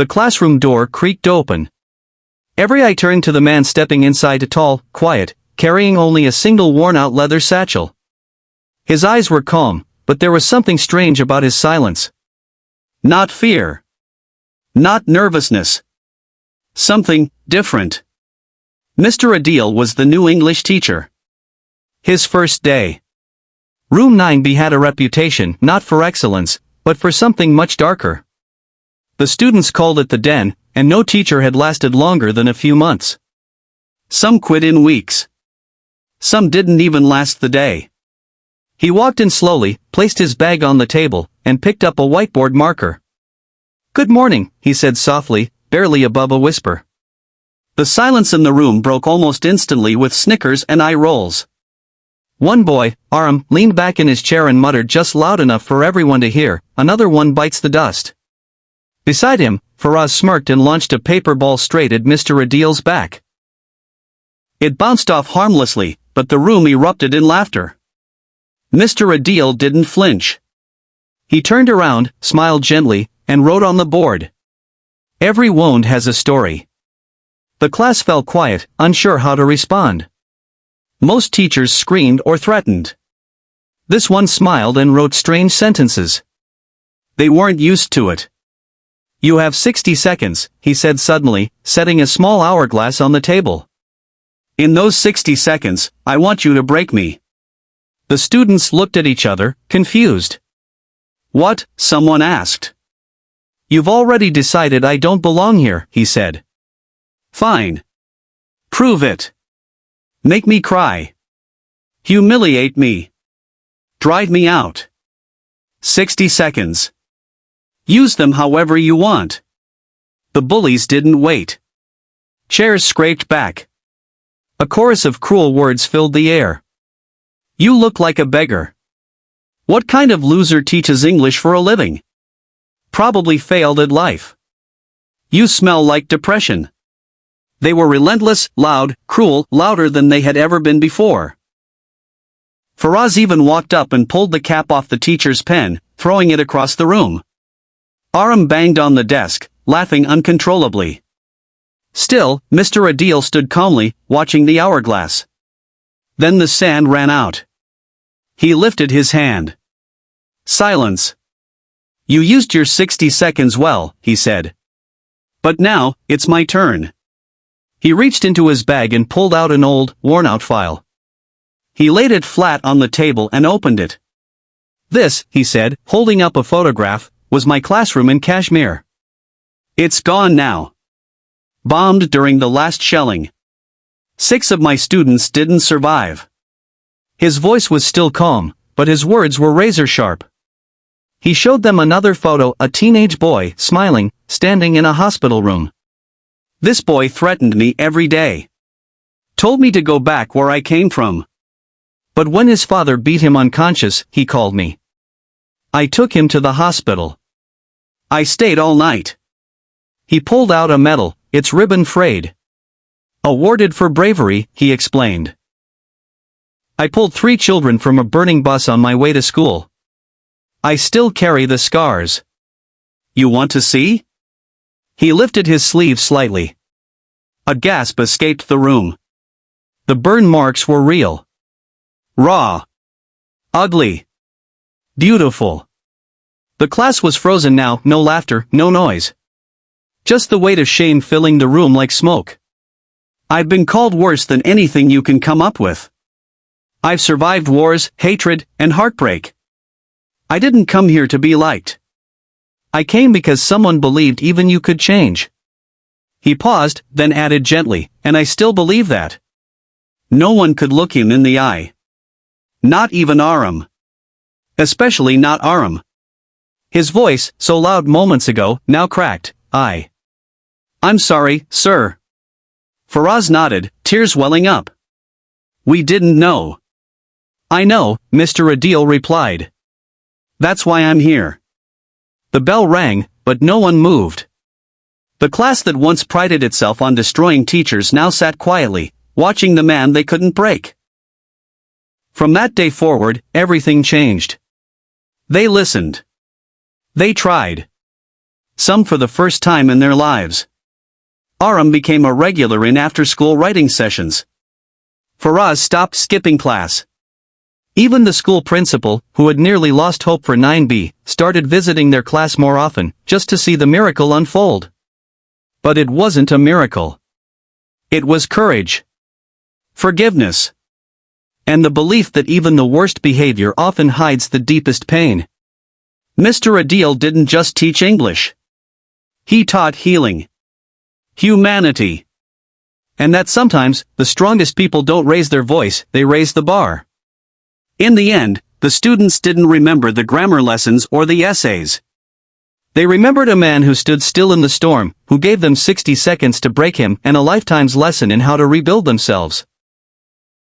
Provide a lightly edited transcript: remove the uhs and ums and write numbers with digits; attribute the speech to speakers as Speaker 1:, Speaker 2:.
Speaker 1: The classroom door creaked open. Every eye turned to the man stepping inside, tall, quiet, carrying only a single worn-out leather satchel. His eyes were calm, but there was something strange about his silence. Not fear. Not nervousness. Something different. Mr. Adil was the new English teacher. His first day. Room 9B had a reputation not for excellence, but for something much darker. The students called it the den, and no teacher had lasted longer than a few months. Some quit in weeks. Some didn't even last the day. He walked in slowly, placed his bag on the table, and picked up a whiteboard marker. "Good morning," he said softly, barely above a whisper. The silence in the room broke almost instantly with snickers and eye rolls. One boy, Aram, leaned back in his chair and muttered just loud enough for everyone to hear, "Another one bites the dust." Beside him, Faraz smirked and launched a paper ball straight at Mr. Adil's back. It bounced off harmlessly, but the room erupted in laughter. Mr. Adil didn't flinch. He turned around, smiled gently, and wrote on the board, "Every wound has a story." The class fell quiet, unsure how to respond. Most teachers screamed or threatened. This one smiled and wrote strange sentences. They weren't used to it. "You have 60 seconds, he said suddenly, setting a small hourglass on the table. "In those 60 seconds, I want you to break me." The students looked at each other, confused. "What?" someone asked. "You've already decided I don't belong here," he said. "Fine. Prove it. Make me cry. Humiliate me. Drive me out. 60 seconds. Use them however you want." The bullies didn't wait. Chairs scraped back. A chorus of cruel words filled the air. "You look like a beggar. What kind of loser teaches English for a living? Probably failed at life. You smell like depression." They were relentless, loud, cruel, louder than they had ever been before. Faraz even walked up and pulled the cap off the teacher's pen, throwing it across the room. Aram banged on the desk, laughing uncontrollably. Still, Mr. Adil stood calmly, watching the hourglass. Then the sand ran out. He lifted his hand. "Silence. You used your 60 seconds well," he said. "But now, it's my turn." He reached into his bag and pulled out an old, worn-out file. He laid it flat on the table and opened it. "This," he said, holding up a photograph, "was my classroom in Kashmir. It's gone now. Bombed during the last shelling. 6 of my students didn't survive." His voice was still calm, but his words were razor-sharp. He showed them another photo, a teenage boy, smiling, standing in a hospital room. "This boy threatened me every day. Told me to go back where I came from. But when his father beat him unconscious, he called me. I took him to the hospital. I stayed all night." He pulled out a medal, its ribbon frayed. "Awarded for bravery," he explained. "I pulled 3 children from a burning bus on my way to school. I still carry the scars. You want to see?" He lifted his sleeve slightly. A gasp escaped the room. The burn marks were real. Raw. Ugly. Beautiful. The class was frozen now, no laughter, no noise. Just the weight of shame filling the room like smoke. "I've been called worse than anything you can come up with. I've survived wars, hatred, and heartbreak. I didn't come here to be liked. I came because someone believed even you could change." He paused, then added gently, "And I still believe that." No one could look him in the eye. Not even Aram. Especially not Aram. His voice, so loud moments ago, now cracked. I'm sorry, sir." Faraz nodded, tears welling up. "We didn't know." "I know," Mr. Adil replied. "That's why I'm here." The bell rang, but no one moved. The class that once prided itself on destroying teachers now sat quietly, watching the man they couldn't break. From that day forward, everything changed. They listened. They tried. some for the first time in their lives. Aram became a regular in after-school writing sessions. Faraz stopped skipping class. Even the school principal, who had nearly lost hope for 9B, started visiting their class more often, just to see the miracle unfold. But it wasn't a miracle. It was courage, forgiveness, and the belief that even the worst behavior often hides the deepest pain. Mr. Adil didn't just teach English. He taught healing, humanity, and that sometimes, the strongest people don't raise their voice, they raise the bar. In the end, the students didn't remember the grammar lessons or the essays. They remembered a man who stood still in the storm, who gave them 60 seconds to break him and a lifetime's lesson in how to rebuild themselves.